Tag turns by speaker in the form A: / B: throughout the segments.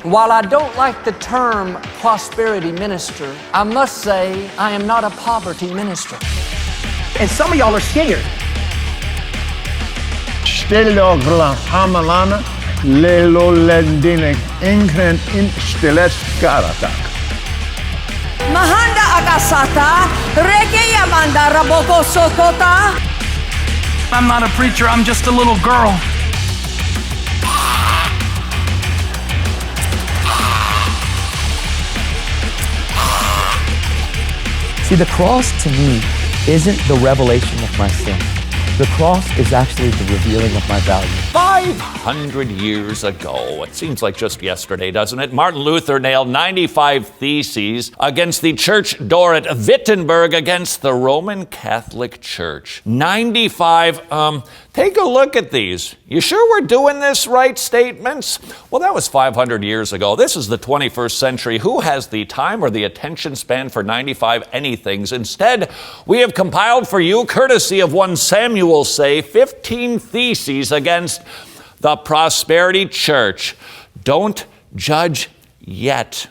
A: While I don't like the term prosperity minister, I must say I am not a poverty minister.
B: And some of y'all are scared.
C: Stille hamalana lelo lendinek ingren in stiles karatak.
D: Mahanda akasata, reke yamanda raboko sokota.
E: I'm not a preacher, I'm just a little girl.
F: See, the cross to me isn't the revelation of my sin. The cross is actually the revealing of my value.
G: 500 years ago, it seems like just yesterday, doesn't it? Martin Luther nailed 95 theses against the church door at Wittenberg against the Roman Catholic Church. 95, take a look at these. You sure we're doing this right statements? Well, that was 500 years ago. This is the 21st century. Who has the time or the attention span for 95 anythings? Instead, we have compiled for you, courtesy of one Samuel, 15 theses against the prosperity church. Don't judge yet.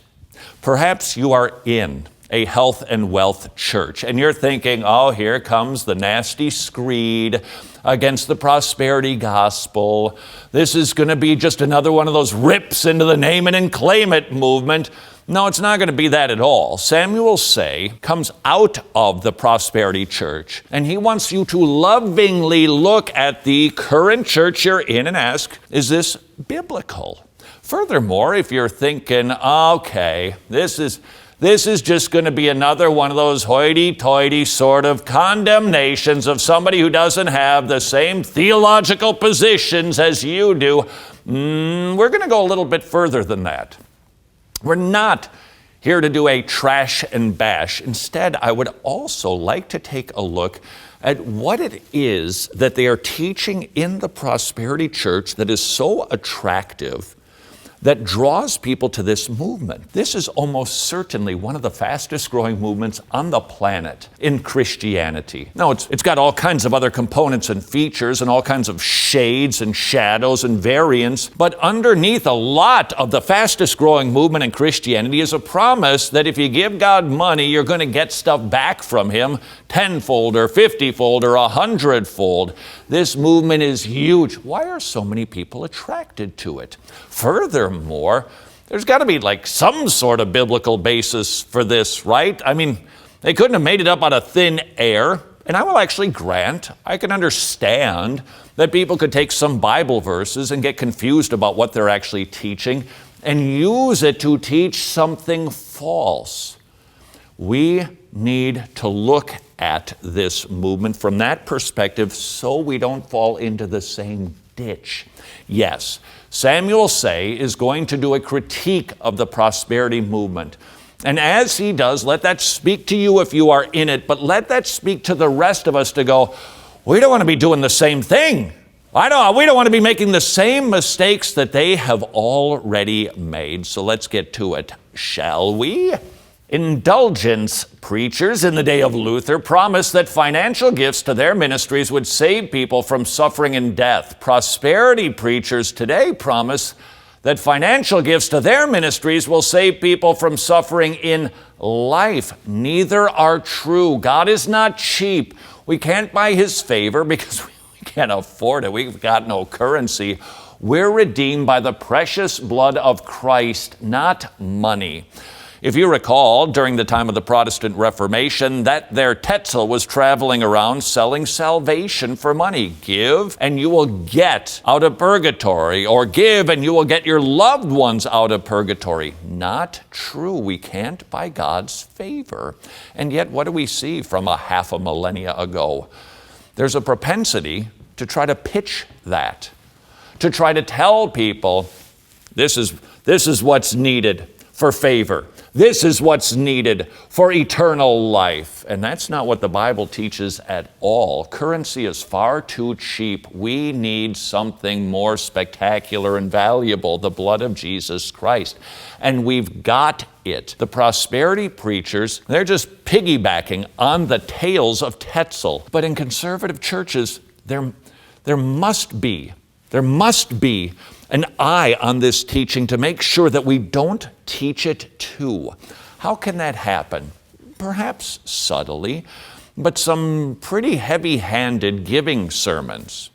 G: Perhaps you are in a health and wealth church, and you're thinking, oh, here comes the nasty screed against the prosperity gospel. This is going to be just another one of those rips into the name it and claim it movement. No, it's not going to be that at all. Samuel Say comes out of the prosperity church, and he wants you to lovingly look at the current church you're in and ask, is this biblical? Furthermore, if you're thinking, okay, this is just going to be another one of those hoity-toity sort of condemnations of somebody who doesn't have the same theological positions as you do, we're going to go a little bit further than that. We're not here to do a trash and bash. Instead, I would also like to take a look at what it is that they are teaching in the prosperity church that is so attractive, that draws people to this movement. This is almost certainly one of the fastest growing movements on the planet in Christianity. Now, it's got all kinds of other components and features and all kinds of shades and shadows and variants, but underneath a lot of the fastest growing movement in Christianity is a promise that if you give God money, you're going to get stuff back from Him, tenfold or 50-fold or 100-fold. This movement is huge. Why are so many people attracted to it? Furthermore, there's got to be like some sort of biblical basis for this, right? I mean, they couldn't have made it up out of thin air. And I will actually grant, I can understand that people could take some Bible verses and get confused about what they're actually teaching and use it to teach something false. We need to look at this movement from that perspective so we don't fall into the same ditch. Yes, Samuel Say is going to do a critique of the prosperity movement. And as he does, let that speak to you if you are in it, but let that speak to the rest of us to go, we don't want to be doing the same thing. We don't want to be making the same mistakes that they have already made. So let's get to it, shall we? Indulgence preachers in the day of Luther promised that financial gifts to their ministries would save people from suffering and death. Prosperity preachers today promise that financial gifts to their ministries will save people from suffering in life. Neither are true. God is not cheap. We can't buy His favor because we can't afford it. We've got no currency. We're redeemed by the precious blood of Christ, not money. If you recall, during the time of the Protestant Reformation, that their Tetzel was traveling around selling salvation for money. Give and you will get out of purgatory, or give and you will get your loved ones out of purgatory. Not true. We can't buy God's favor. And yet, what do we see from a half a millennia ago? There's a propensity to try to pitch that, to try to tell people, this is what's needed for favor. This is what's needed for eternal life. And that's not what the Bible teaches at all. Currency is far too cheap. We need something more spectacular and valuable, the blood of Jesus Christ. And we've got it. The prosperity preachers, they're just piggybacking on the tales of Tetzel. But in conservative churches, there must be an eye on this teaching to make sure that we don't teach it too. How can that happen? Perhaps subtly, but some pretty heavy-handed giving sermons.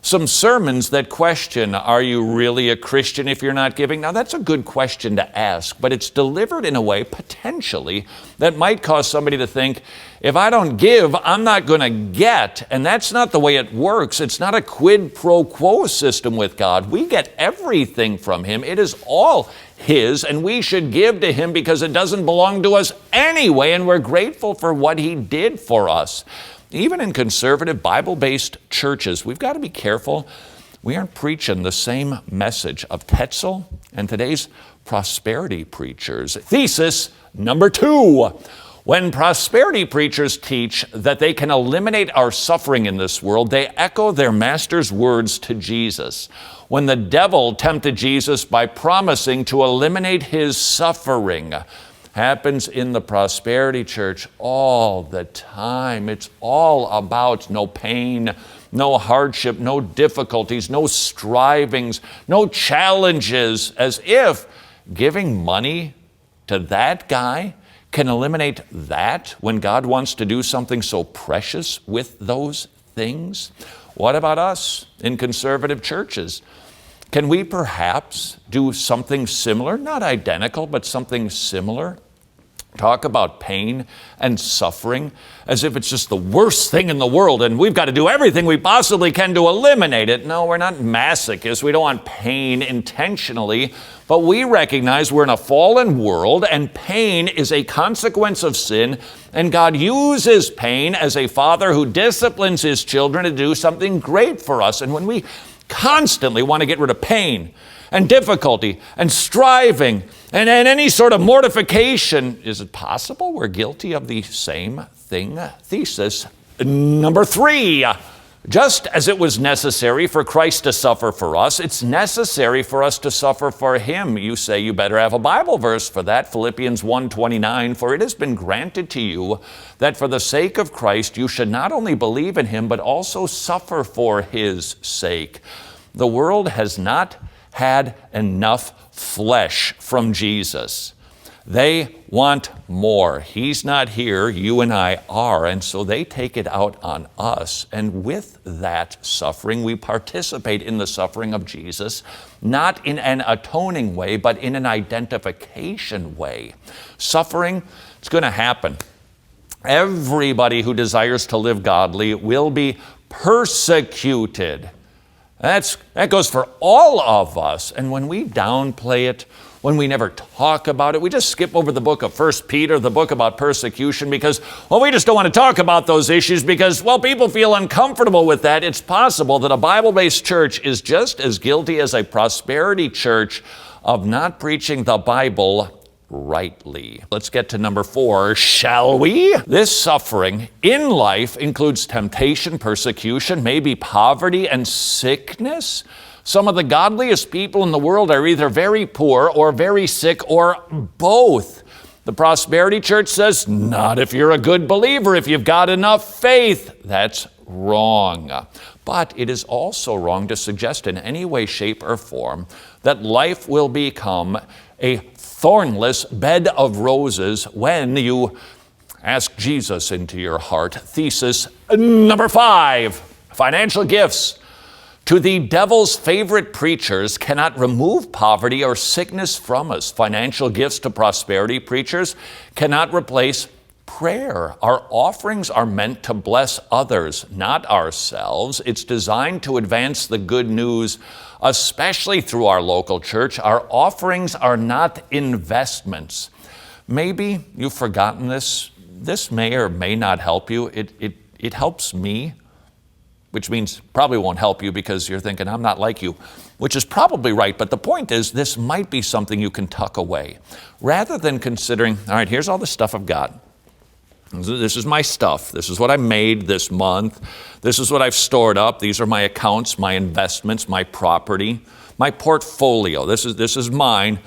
G: Some sermons that question, are you really a Christian if you're not giving? Now, that's a good question to ask, but it's delivered in a way, potentially, that might cause somebody to think, if I don't give, I'm not going to get. And that's not the way it works. It's not a quid pro quo system with God. We get everything from Him. It is all His, and we should give to Him because it doesn't belong to us anyway, and we're grateful for what He did for us. Even in conservative Bible-based churches, we've got to be careful. We aren't preaching the same message of Tetzel and today's prosperity preachers. Thesis number 2. When prosperity preachers teach that they can eliminate our suffering in this world, they echo their master's words to Jesus. When the devil tempted Jesus by promising to eliminate his suffering, happens in the prosperity church all the time. It's all about no pain, no hardship, no difficulties, no strivings, no challenges, as if giving money to that guy can eliminate that when God wants to do something so precious with those things. What about us in conservative churches? Can we perhaps do something similar, not identical, but something similar? Talk about pain and suffering as if it's just the worst thing in the world and we've got to do everything we possibly can to eliminate it. No, we're not masochists. We don't want pain intentionally, but we recognize we're in a fallen world and pain is a consequence of sin, and God uses pain as a father who disciplines His children to do something great for us. And when we constantly want to get rid of pain and difficulty and striving and any sort of mortification, is it possible we're guilty of the same thing? Thesis number 3. Just as it was necessary for Christ to suffer for us, it's necessary for us to suffer for Him. You say you better have a Bible verse for that. Philippians 1:29, for it has been granted to you that for the sake of Christ you should not only believe in Him, but also suffer for His sake. The world has not had enough flesh from Jesus. They want more. He's not here, you and I are, and so they take it out on us. And with that suffering, we participate in the suffering of Jesus, not in an atoning way, but in an identification way. Suffering, it's going to happen. Everybody who desires to live godly will be persecuted. That goes for all of us. And when we downplay it, when we never talk about it, we just skip over the book of 1 Peter, the book about persecution, because, well, we just don't want to talk about those issues because, well, people feel uncomfortable with that. It's possible that a Bible-based church is just as guilty as a prosperity church of not preaching the Bible rightly. Let's get to number 4, shall we? This suffering in life includes temptation, persecution, maybe poverty and sickness. Some of the godliest people in the world are either very poor or very sick or both. The prosperity church says, not if you're a good believer, if you've got enough faith. That's wrong. But it is also wrong to suggest in any way, shape, or form that life will become a thornless bed of roses when you ask Jesus into your heart. Thesis number 5, financial gifts to the devil's favorite preachers cannot remove poverty or sickness from us. Financial gifts to prosperity preachers cannot replace prayer. Our offerings are meant to bless others, not ourselves. It's designed to advance the good news, especially through our local church. Our offerings are not investments. Maybe you've forgotten this. This may or may not help you. It helps me, which means probably won't help you because you're thinking, I'm not like you, which is probably right. But the point is, this might be something you can tuck away. Rather than considering, all right, here's all the stuff I've got. This is my stuff. This is what I made this month. This is what I've stored up. These are my accounts, my investments, my property, my portfolio. This is mine.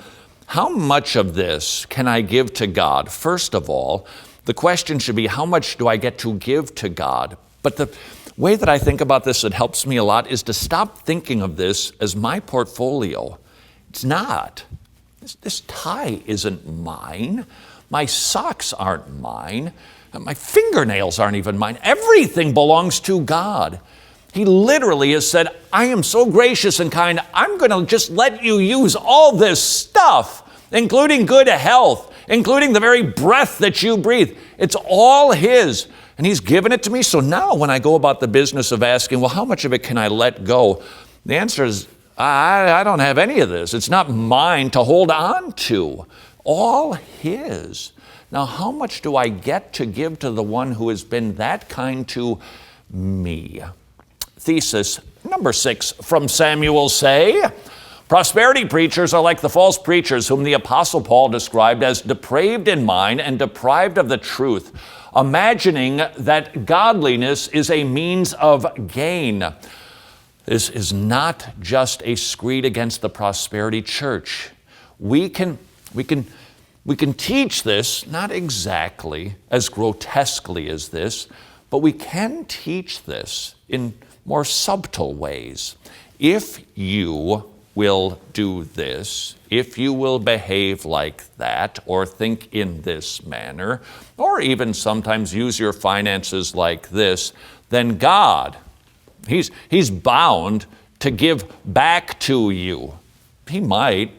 G: How much of this can I give to God? First of all, the question should be, how much do I get to give to God? But way that I think about this that helps me a lot is to stop thinking of this as my portfolio. It's not. This tie isn't mine. My socks aren't mine. My fingernails aren't even mine. Everything belongs to God. He literally has said, I am so gracious and kind, I'm going to just let you use all this stuff, including good health, including the very breath that you breathe. It's all His, and He's given it to me. So now when I go about the business of asking, well, how much of it can I let go? The answer is, I don't have any of this. It's not mine to hold on to. All His. Now, how much do I get to give to the one who has been that kind to me? Thesis number 6 from Samuel say, prosperity preachers are like the false preachers whom the Apostle Paul described as depraved in mind and deprived of the truth, imagining that godliness is a means of gain. This is not just a screed against the prosperity church. We can teach this, not exactly as grotesquely as this, but we can teach this in more subtle ways. If you will do this, if you will behave like that, or think in this manner, or even sometimes use your finances like this, then God, He's bound to give back to you. He might.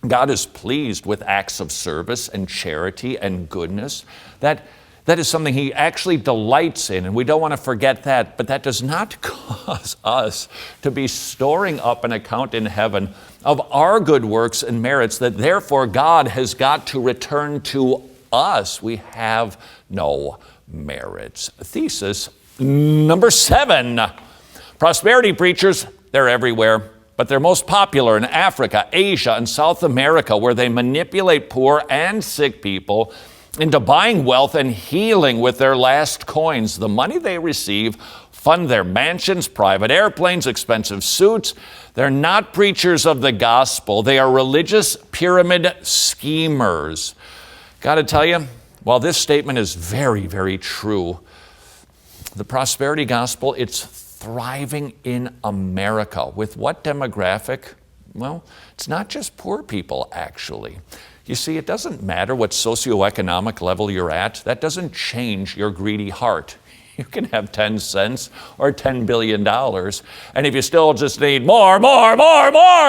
G: God is pleased with acts of service and charity and goodness. That is something He actually delights in, and we don't want to forget that. But that does not cause us to be storing up an account in heaven of our good works and merits that therefore God has got to return to us. We have no merits. Thesis number 7. Prosperity preachers, they're everywhere, but they're most popular in Africa, Asia, and South America, where they manipulate poor and sick people into buying wealth and healing with their last coins. The money they receive fund their mansions, private airplanes, expensive suits. They're not preachers of the gospel. They are religious pyramid schemers. Got to tell you, while this statement is very, very true, the prosperity gospel, it's thriving in America. With what demographic? Well, it's not just poor people, actually. You see, it doesn't matter what socioeconomic level you're at. That doesn't change your greedy heart. You can have 10 cents or $10 billion, and if you still just need more,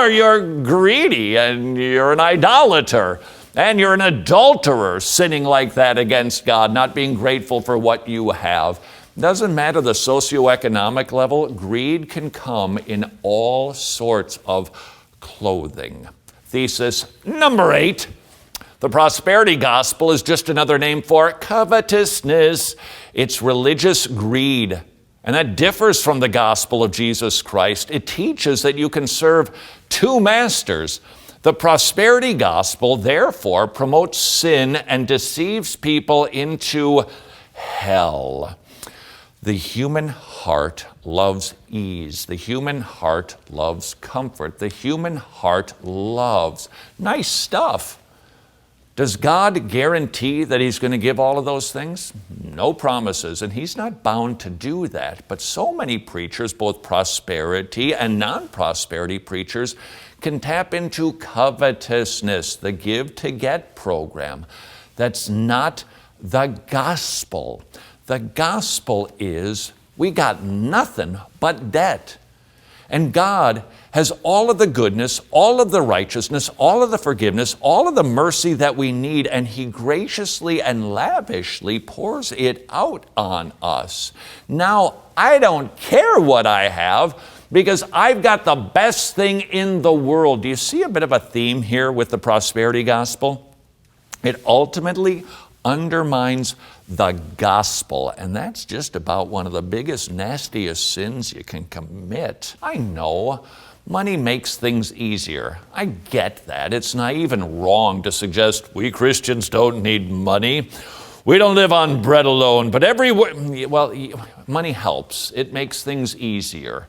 G: you're greedy, and you're an idolater, and you're an adulterer, sinning like that against God, not being grateful for what you have. Doesn't matter the socioeconomic level, greed can come in all sorts of clothing. Thesis number 8. The prosperity gospel is just another name for covetousness. It's religious greed. And that differs from the gospel of Jesus Christ. It teaches that you can serve 2 masters. The prosperity gospel, therefore, promotes sin and deceives people into hell. The human heart loves ease. The human heart loves comfort. The human heart loves nice stuff. Does God guarantee that He's going to give all of those things? No promises, and He's not bound to do that. But so many preachers, both prosperity and non-prosperity preachers, can tap into covetousness, the give to get program. That's not the gospel. The gospel is we got nothing but debt. And God has all of the goodness, all of the righteousness, all of the forgiveness, all of the mercy that we need, and He graciously and lavishly pours it out on us. Now, I don't care what I have because I've got the best thing in the world. Do you see a bit of a theme here with the prosperity gospel? It ultimately undermines the gospel, and that's just about one of the biggest, nastiest sins you can commit. I know money makes things easier. I get that. It's naive and wrong to suggest we Christians don't need money. We don't live on bread alone, but money helps. It makes things easier.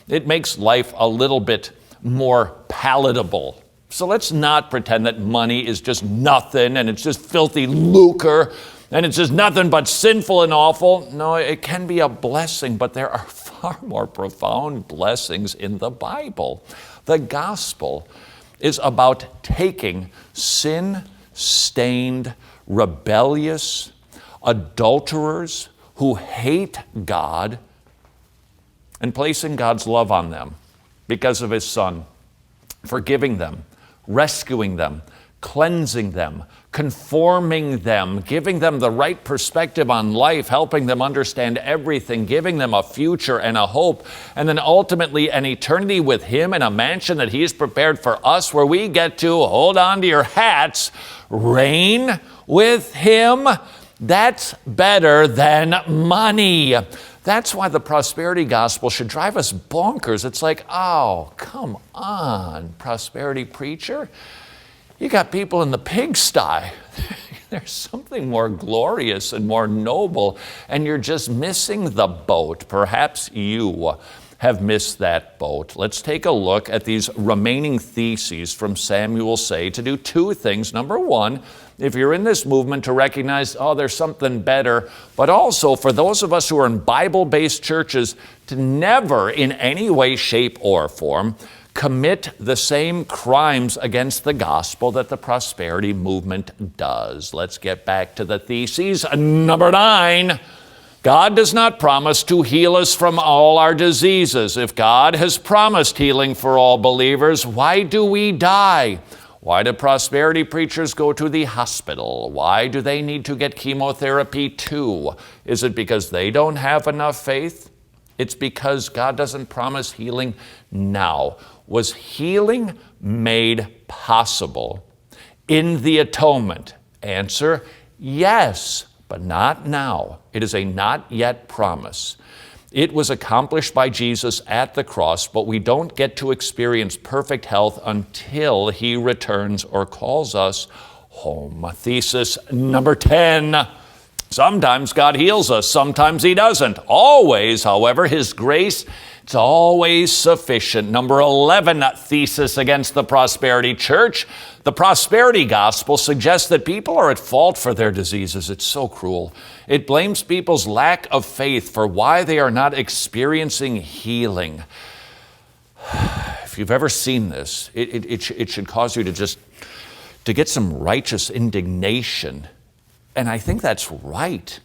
G: It makes life a little bit more palatable. So let's not pretend that money is just nothing and it's just filthy lucre and it's just nothing but sinful and awful. No, it can be a blessing, but there are far more profound blessings in the Bible. The gospel is about taking sin-stained, rebellious adulterers who hate God and placing God's love on them because of His Son, forgiving them, rescuing them, cleansing them, conforming them, giving them the right perspective on life, helping them understand everything, giving them a future and a hope, and then ultimately an eternity with Him in a mansion that He's prepared for us, where we get to, hold on to your hats, reign with Him. That's better than money. That's why the prosperity gospel should drive us bonkers. It's like, oh, come on, prosperity preacher. You got people in the pigsty. There's something more glorious and more noble, and you're just missing the boat. Perhaps you have missed that boat. Let's take a look at these remaining theses from Samuel Say to do two things. Number one, if you're in this movement, to recognize, oh, there's something better, but also for those of us who are in Bible-based churches, to never in any way, shape, or form commit the same crimes against the gospel that the prosperity movement does. Let's get back to the theses. Number 9, God does not promise to heal us from all our diseases. If God has promised healing for all believers, why do we die? Why do prosperity preachers go to the hospital? Why do they need to get chemotherapy too? Is it because they don't have enough faith? It's because God doesn't promise healing now. Was healing made possible in the atonement? Answer, yes, but not now. It is a not yet promise. It was accomplished by Jesus at the cross, but we don't get to experience perfect health until He returns or calls us home. Thesis number 10. Sometimes God heals us, sometimes He doesn't. Always, however, His grace, it's always sufficient. Number 11 thesis against the prosperity church. The prosperity gospel suggests that people are at fault for their diseases. It's so cruel. It blames people's lack of faith for why they are not experiencing healing. If you've ever seen this, it should cause you to get some righteous indignation. And I think that's right.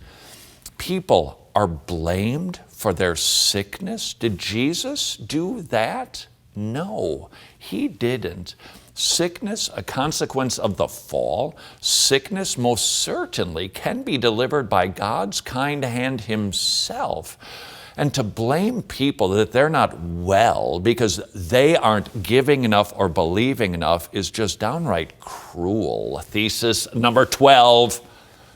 G: People are blamed for their sickness. Did Jesus do that? No, He didn't. Sickness, a consequence of the fall. Sickness most certainly can be delivered by God's kind hand Himself. And to blame people that they're not well because they aren't giving enough or believing enough is just downright cruel. Thesis number 12.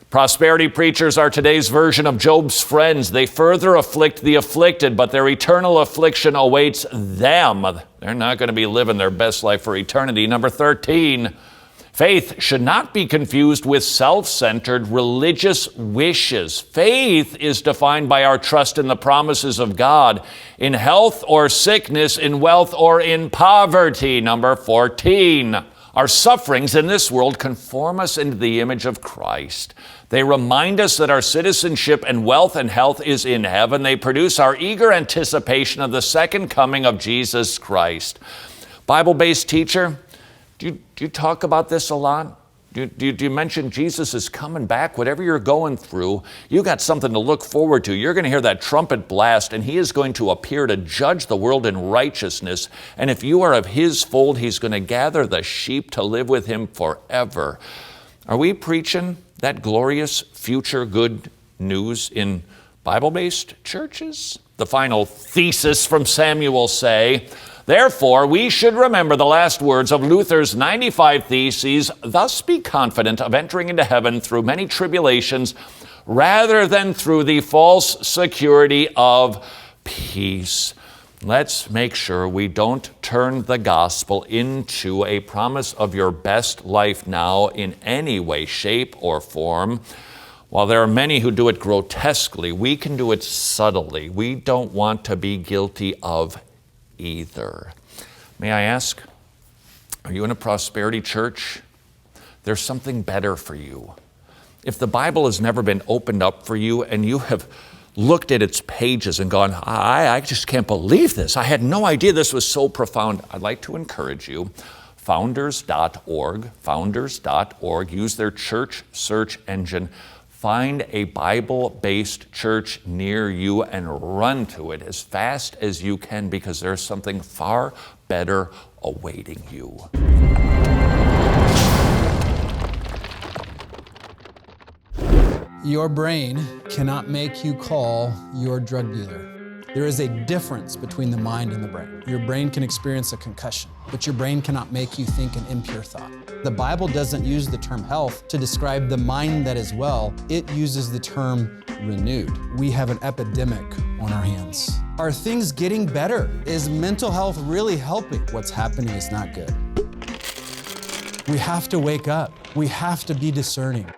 G: Prosperity preachers are today's version of Job's friends. They further afflict the afflicted, but their eternal affliction awaits them. They're not going to be living their best life for eternity. Number 13, faith should not be confused with self-centered religious wishes. Faith is defined by our trust in the promises of God, in health or sickness, in wealth or in poverty. Number 14, our sufferings in this world conform us into the image of Christ. They remind us that our citizenship and wealth and health is in heaven. They produce our eager anticipation of the second coming of Jesus Christ. Bible-based teacher, do you talk about this a lot? Do you mention Jesus is coming back? Whatever you're going through, you got something to look forward to. You're going to hear that trumpet blast, and He is going to appear to judge the world in righteousness. And if you are of His fold, He's going to gather the sheep to live with Him forever. Are we preaching that glorious future good news in Bible-based churches? The final thesis from Samuel Say, therefore, we should remember the last words of Luther's 95 Theses, thus be confident of entering into heaven through many tribulations, rather than through the false security of peace. Let's make sure we don't turn the gospel into a promise of your best life now in any way, shape, or form. While there are many who do it grotesquely, we can do it subtly. We don't want to be guilty of either. May I ask, are you in a prosperity church? There's something better for you. If the Bible has never been opened up for you and you have looked at its pages and gone, I just can't believe this. I had no idea this was so profound. I'd like to encourage you. Founders.org, use their church search engine. Find a Bible-based church near you and run to it as fast as you can, because there's something far better awaiting you.
H: Your brain cannot make you call your drug dealer. There is a difference between the mind and the brain. Your brain can experience a concussion, but your brain cannot make you think an impure thought. The Bible doesn't use the term health to describe the mind that is well. It uses the term renewed. We have an epidemic on our hands. Are things getting better? Is mental health really helping? What's happening is not good. We have to wake up. We have to be discerning.